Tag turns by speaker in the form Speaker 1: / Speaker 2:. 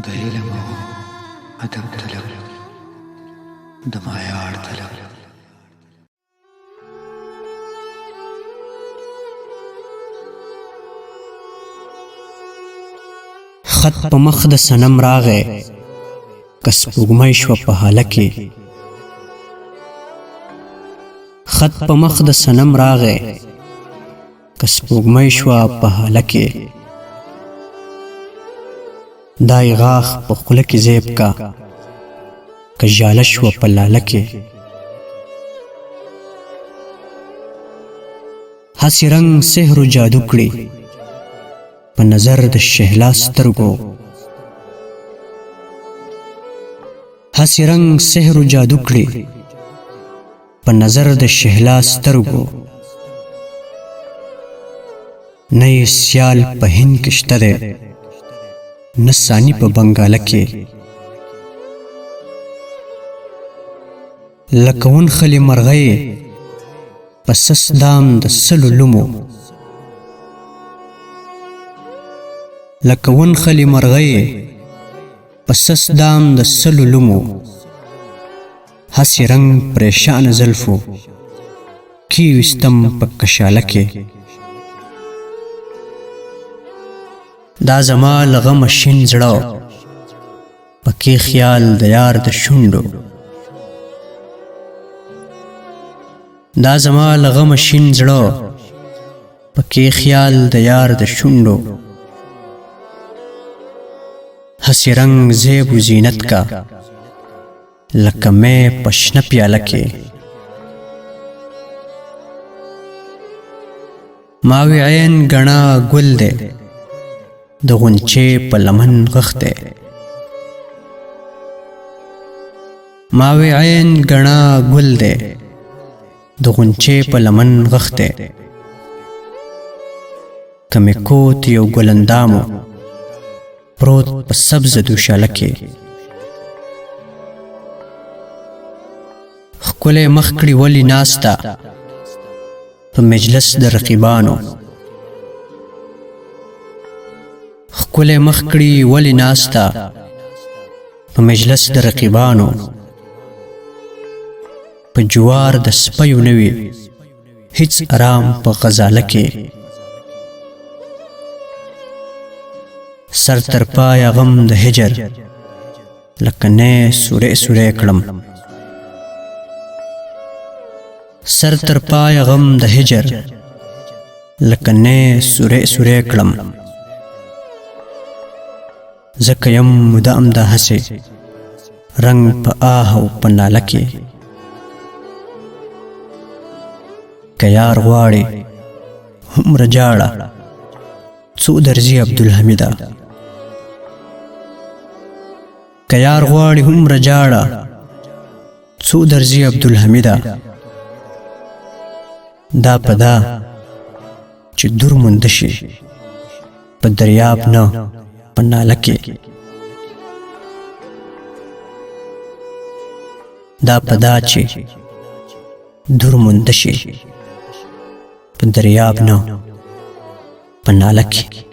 Speaker 1: د علم او ادب طلب د معیار طلب
Speaker 2: خط په مخ د صنم راغی کس پوګمای شو په حاله کې خط په مخ د صنم راغی کس پوګمای شو په حاله کې دای غاخ په خوله کې زیب کا کژاله شو په لاله کې هسې رنګ سحر و جادو کړي په نظر د شهلا سترګو هسې رنګ سحر و جادو کړي په نظر د شهلا سترګو نه یې سیال په هند کې شته دی نه ثاني په بنګاله کې لکه ونخلې مرغۍ په سس دام د سلو لومو لکه ونخلې مرغۍ په سس دام د سلو لومو هسې رنګ پریشان زلفو کی وستم په کشاله کې دا زما له غمه شین زړه پکې خیال د یار د شونډو دا زما له غمه شین زړه پکې خیال د یار د شونډو هسې رنګ زیب و زینت کا لکه مې په شنه پیاله کې ماوی عین ګڼا ګل دی د غنچې په لمن غښتی ماوی عین ګڼا ګل دی د غنچې په لمن غښتی که مې کوت یو ګلندامو پروت په سبز دوشاله کې ښکلی مخ کړي ولې ناسته په مجلس د رقیبانو ښکلی مخ کړي ولې ناسته په مجلس د رقیبانو په جوار د سپیو نه وي هیڅ آرام په غزاله کې سر تر پایه غم د هجر لکه نه سوری سوری کړم سر تر پایه غم د هجر لکه نه سوری سوری کړم ځکه یم مدام د هسې رنګ په آه او په ناله کې که یار غواړي هومره جاړه څو درځي عبدالحمیده که یار غواړي هومره جاړه څو درځي عبدالحمیده دا په دا چې دور مونده شي په دریاب نه په ناله کې دا په دا چې دور مونده شي په دریاب نه په ناله کې